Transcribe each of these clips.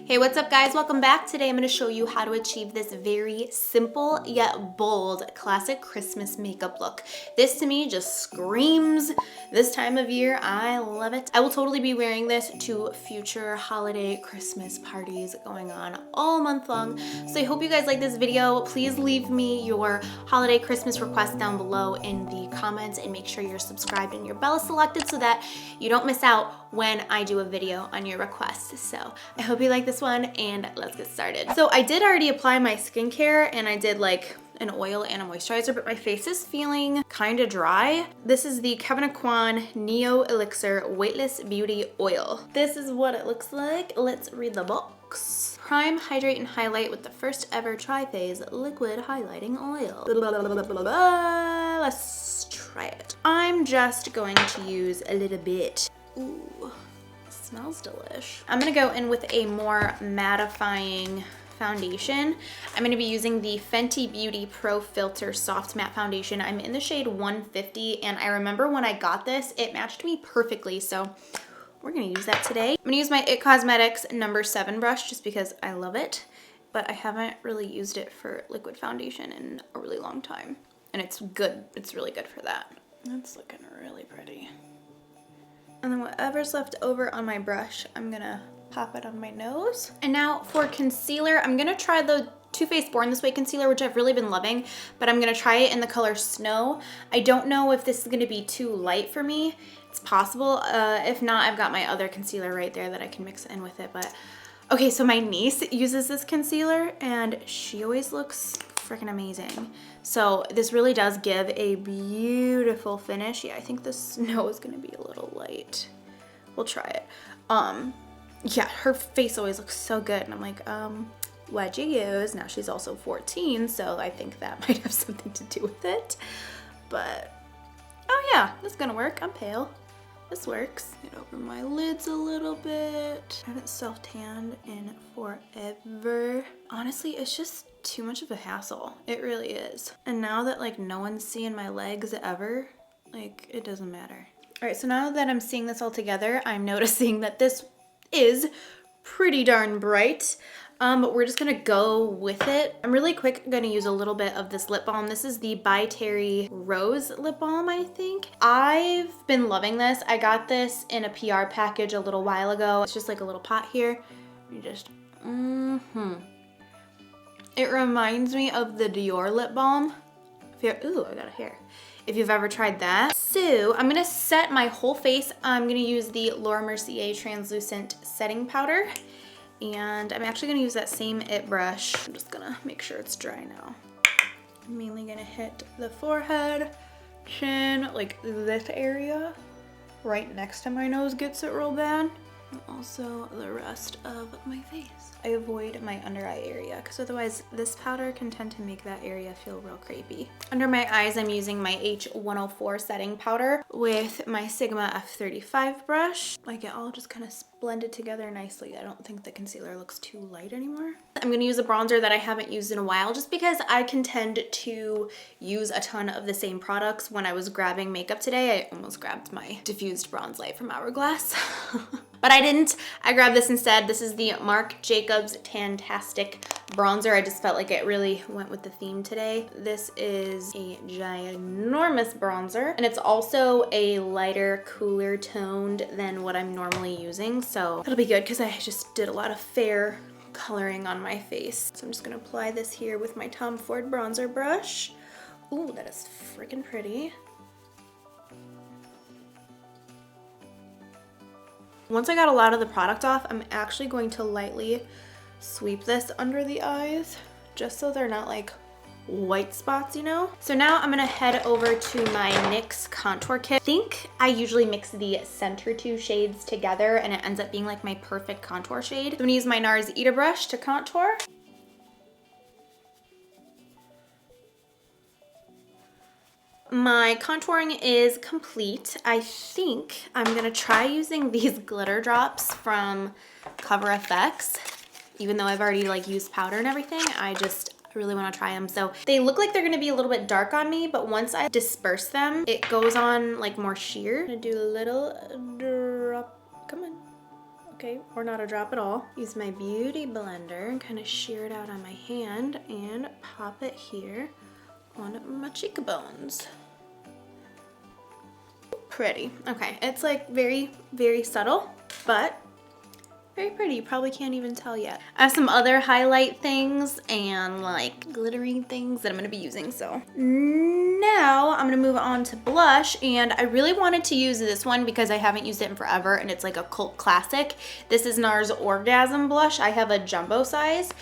Hey, what's up guys? Welcome back. Today I'm going to show you how to achieve this very simple yet bold classic Christmas makeup look. This to me just screams this time of year. I love it. I will totally be wearing this to future holiday Christmas parties going on all month long. So I hope you guys like this video. Please leave me your holiday Christmas requests down below in the comments and make sure you're subscribed and your bell is selected so that you don't miss out when I do a video on your requests. So I hope you like this one and let's get started. So I did already apply my skincare and I did like an oil and a moisturizer, but my face is feeling kind of dry. This is the Kevin Aquan Neo Elixir Weightless Beauty Oil. This is what it looks like. Let's read the box. Prime, hydrate, and highlight with the first ever tri-phase liquid highlighting oil. Let's try it. I'm just going to use a little bit. Ooh, smells delish. I'm gonna go in with a more mattifying foundation. I'm gonna be using the Fenty Beauty Pro Filter Soft Matte Foundation. I'm in the shade 150, and I remember when I got this, it matched me perfectly, so we're gonna use that today. I'm gonna use my It Cosmetics number 7 brush just because I love it, but I haven't really used it for liquid foundation in a really long time, and it's good. It's really good for that. That's looking really pretty. And then whatever's left over on my brush, I'm gonna pop it on my nose. And now for concealer, I'm gonna try the Too Faced Born This Way concealer, which I've really been loving, but I'm gonna try it in the color Snow. I don't know if this is gonna be too light for me. It's possible. If not, I've got my other concealer right there that I can mix in with it. But okay, so my niece uses this concealer and she always looks freaking amazing. So this really does give a beautiful finish. Yeah, I think the Snow is gonna be a little light. We'll try it. Yeah, her face always looks so good. And I'm like, what'd you use? Now she's also 14, so I think that might have something to do with it. But, oh yeah, this is gonna work. I'm pale. This works. Get over my lids a little bit. I haven't self-tanned in forever. Honestly, it's just too much of a hassle. It really is. And now that like no one's seeing my legs ever, like it doesn't matter. All right, so now that I'm seeing this all together, I'm noticing that this is pretty darn bright. But we're just gonna go with it. I'm really quick gonna use a little bit of this lip balm. This is the By Terry Rose lip balm, I think. I've been loving this. I got this in a PR package a little while ago. It's just like a little pot here. You just, It reminds me of the Dior lip balm. Ooh, I got a hair. If you've ever tried that. So I'm gonna set my whole face. I'm gonna use the Mercier Translucent setting powder. And I'm actually gonna use that same It brush. I'm just gonna make sure it's dry now. I'm mainly gonna hit the forehead, chin, like this area. Right next to my nose gets it real bad. And also the rest of my face. I avoid my under eye area because otherwise this powder can tend to make that area feel real creepy. Under my eyes, I'm using my H104 setting powder with my Sigma F35 brush. Like it all just kind of blended together nicely. I don't think the concealer looks too light anymore. I'm gonna use a bronzer that I haven't used in a while just because I can tend to use a ton of the same products. When I was grabbing makeup today, I almost grabbed my diffused bronze light from Hourglass. But I didn't. I grabbed this instead. This is the Marc Jacobs Tantastic bronzer. I just felt like it really went with the theme today. This is a ginormous bronzer, and it's also a lighter, cooler toned than what I'm normally using. So it'll be good because I just did a lot of fair coloring on my face. So I'm just gonna apply this here with my Tom Ford bronzer brush. Ooh, that is freaking pretty. Once I got a lot of the product off, I'm actually going to lightly sweep this under the eyes just so they're not like white spots, you know? So now I'm gonna head over to my NYX Contour Kit. I think I usually mix the center 2 shades together and it ends up being like my perfect contour shade. So I'm gonna use my Nars Ita brush to contour. My contouring is complete. I think I'm gonna try using these glitter drops from Cover FX. Even though I've already like used powder and everything, I really wanna try them. So they look like they're gonna be a little bit dark on me, but once I disperse them, it goes on like more sheer. I'm gonna do a little drop, come on. okay, or not a drop at all. Use my beauty blender and kind of shear it out on my hand and pop it here on my cheekbones. Pretty. Okay, it's like very, very subtle, but very pretty. You probably can't even tell yet. I have some other highlight things and like glittery things that I'm gonna be using. So now I'm gonna move on to blush, and I really wanted to use this one because I haven't used it in forever and it's like a cult classic. This is Nars Orgasm blush. I have a jumbo size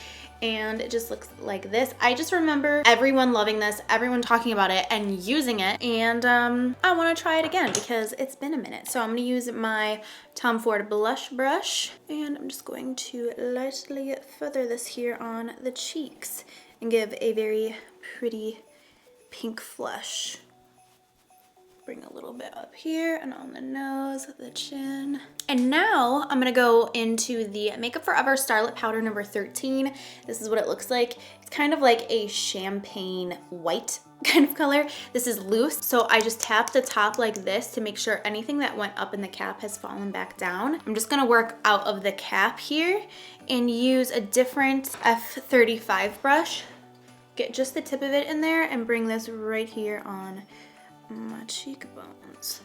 and it just looks like this. I just remember everyone loving this, everyone talking about it and using it, and I want to try it again because it's been a minute. So I'm going to use my Tom Ford blush brush, and I'm just going to lightly feather this here on the cheeks and give a very pretty pink flush. Bring a little bit up here and on the nose, the chin. And now I'm gonna go into the Makeup Forever Starlit Powder number 13. This is what it looks like. It's kind of like a champagne white kind of color. This is loose, so I just tap the top like this to make sure anything that went up in the cap has fallen back down. I'm just gonna work out of the cap here and use a different F35 brush. Get just the tip of it in there and bring this right here on my cheekbones.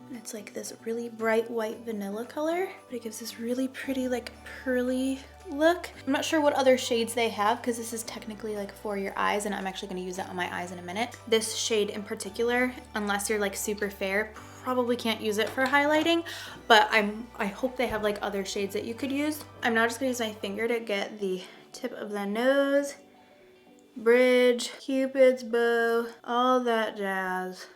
And it's like this really bright white vanilla color, but it gives this really pretty like pearly look. I'm not sure what other shades they have because this is technically like for your eyes, and I'm actually going to use that on my eyes in a minute. This shade in particular, unless you're like super fair, probably can't use it for highlighting, but I hope they have like other shades that you could use. I'm now just going to use my finger to get the tip of the nose, bridge, Cupid's bow, all that jazz,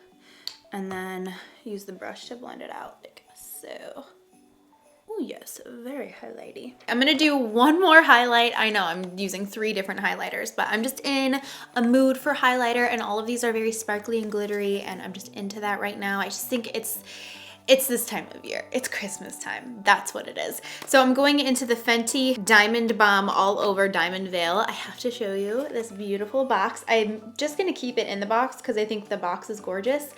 and then use the brush to blend it out like so. Oh yes, very highlighty. I'm gonna do one more highlight. I know I'm using 3 different highlighters, but I'm just in a mood for highlighter, and all of these are very sparkly and glittery, and I'm just into that right now. I just think it's this time of year. It's Christmas time. That's what it is. So I'm going into the Fenty Diamond Bomb All Over Diamond Veil. I have to show you this beautiful box. I'm just gonna keep it in the box because I think the box is gorgeous,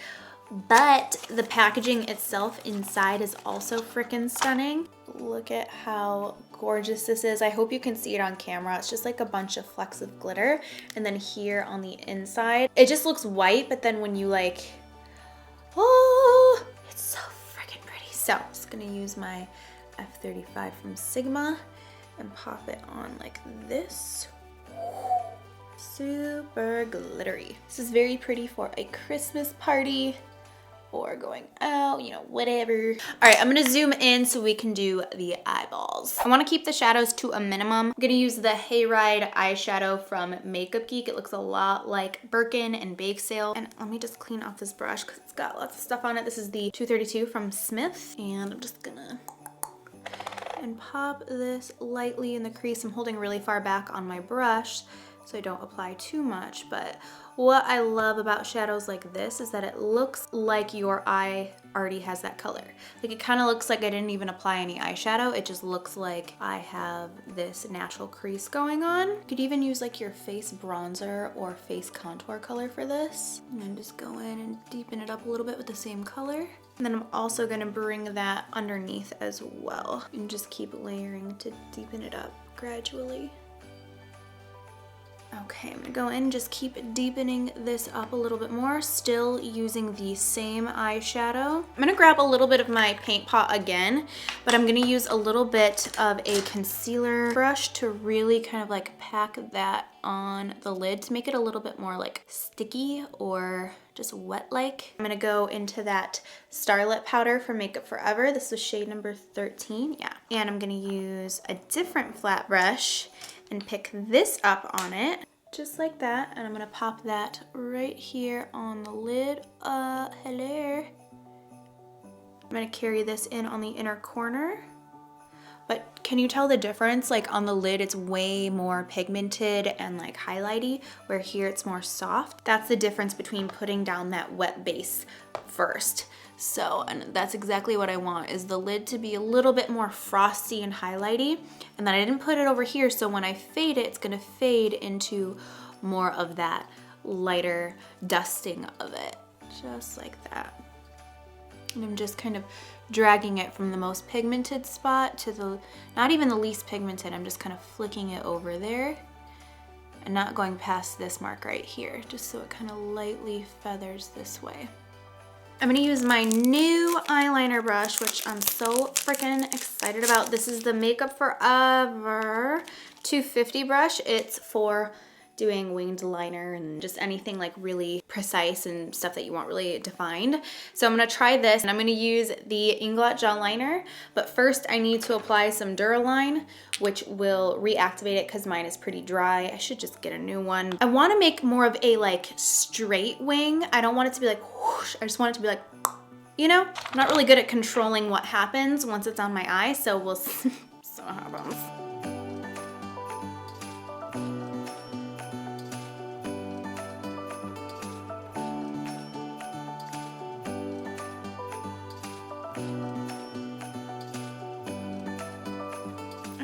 but the packaging itself inside is also freaking stunning. Look at how gorgeous this is. I hope you can see it on camera. It's just like a bunch of flecks of glitter. And then here on the inside, it just looks white, but then when you like, oh, it's so so I'm just gonna use my F35 from Sigma and pop it on like this. Super glittery. This is very pretty for a Christmas party or going out, you know, whatever. All right, I'm gonna zoom in so we can do the eyeballs. I wanna keep the shadows to a minimum. I'm gonna use the Hayride eyeshadow from Makeup Geek. It looks a lot like Birkin and Bake Sale. And let me just clean off this brush because it's got lots of stuff on it. This is the 232 from Smith. And I'm just gonna pop this lightly in the crease. I'm holding really far back on my brush so I don't apply too much, but what I love about shadows like this is that it looks like your eye already has that color. Like it kind of looks like I didn't even apply any eyeshadow. It just looks like I have this natural crease going on. You could even use like your face bronzer or face contour color for this. And then just go in and deepen it up a little bit with the same color. And then I'm also gonna bring that underneath as well and just keep layering to deepen it up gradually. Okay, I'm gonna go in and just keep deepening this up a little bit more, still using the same eyeshadow. I'm gonna grab a little bit of my paint pot again, but I'm gonna use a little bit of a concealer brush to really kind of like pack that on the lid to make it a little bit more like sticky or just wet-like. I'm gonna go into that Starlit powder from Makeup Forever. This is shade number 13, yeah. And I'm gonna use a different flat brush and pick this up on it, just like that. And I'm gonna pop that right here on the lid. Hello. I'm gonna carry this in on the inner corner. But can you tell the difference? Like on the lid, it's way more pigmented and like highlighty, where here it's more soft. That's the difference between putting down that wet base first. So, and that's exactly what I want, is the lid to be a little bit more frosty and highlighty. And then I didn't put it over here, so when I fade it, it's gonna fade into more of that lighter dusting of it, just like that. And I'm just kind of dragging it from the most pigmented spot to the, not even the least pigmented, I'm just kind of flicking it over there and not going past this mark right here, just so it kind of lightly feathers this way. I'm gonna use my new eyeliner brush, which I'm so freaking excited about. This is the Makeup Forever 250 brush. It's for doing winged liner and just anything like really precise and stuff that you want really defined. So I'm gonna try this, and I'm gonna use the Inglot Gel Liner, but first I need to apply some Duraline, which will reactivate it because mine is pretty dry. I should just get a new one. I wanna make more of a like straight wing. I don't want it to be like whoosh, I just want it to be like, you know? I'm not really good at controlling what happens once it's on my eye, so we'll see what happens.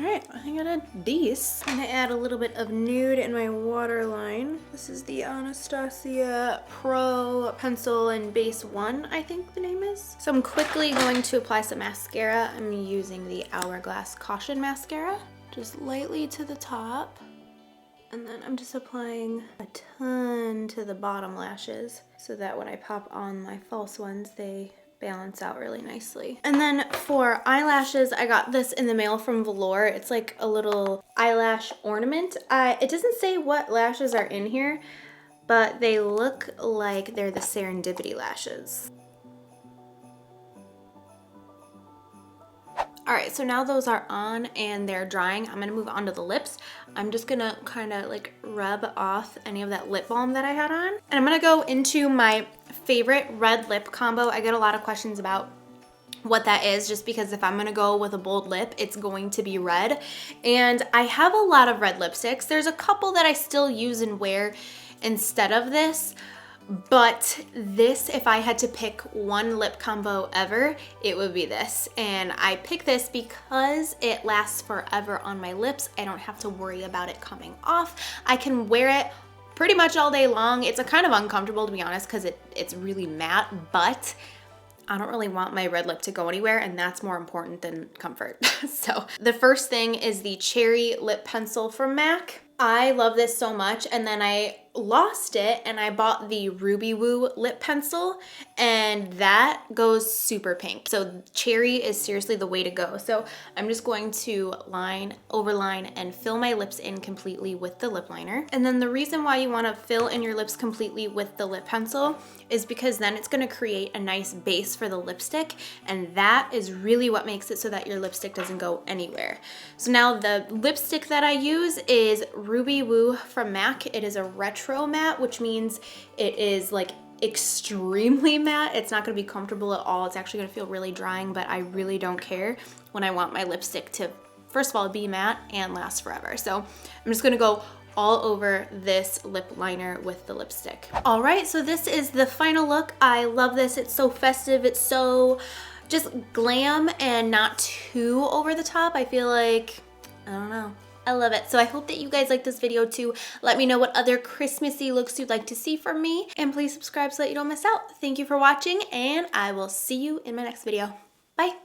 I think I did these. I'm gonna add a little bit of nude in my waterline. This is the Anastasia Pro Pencil in Base 1, I think the name is. So I'm quickly going to apply some mascara. I'm using the Hourglass Caution Mascara, just lightly to the top. And then I'm just applying a ton to the bottom lashes so that when I pop on my false ones, they balance out really nicely. And then for eyelashes, I got this in the mail from Velour. It's like a little eyelash ornament. It doesn't say what lashes are in here, but they look like they're the Serendipity lashes. All right, so now those are on and they're drying. I'm gonna move on to the lips. I'm just gonna kind of like rub off any of that lip balm that I had on. And I'm gonna go into my favorite red lip combo. I get a lot of questions about what that is, just because if I'm gonna go with a bold lip, it's going to be red. And I have a lot of red lipsticks. There's a couple that I still use and wear instead of this. But this, if I had to pick one lip combo ever, it would be this. And I picked this because it lasts forever on my lips. I don't have to worry about it coming off. I can wear it pretty much all day long. It's a kind of uncomfortable, to be honest, because it's really matte, but I don't really want my red lip to go anywhere, and that's more important than comfort. So the first thing is the Cherry Lip Pencil from MAC. I love this so much, and then I lost it and I bought the Ruby Woo lip pencil, and that goes super pink. So cherry is seriously the way to go. So I'm just going to overline and fill my lips in completely with the lip liner. And then the reason why you want to fill in your lips completely with the lip pencil is because then it's going to create a nice base for the lipstick, and that is really what makes it so that your lipstick doesn't go anywhere. So now the lipstick that I use is Ruby Woo from MAC. It is a retro matte, which means it is like extremely matte. It's not going to be comfortable at all. It's actually going to feel really drying, but I really don't care when I want my lipstick to, first of all, be matte and last forever. So I'm just going to go all over this lip liner with the lipstick. All right, so this is the final look. I love this. It's so festive. It's so just glam and not too over the top. I feel like, I don't know. I love it. So I hope that you guys like this video too. Let me know what other Christmassy looks you'd like to see from me, and please subscribe so that you don't miss out. Thank you for watching, and I will see you in my next video. Bye.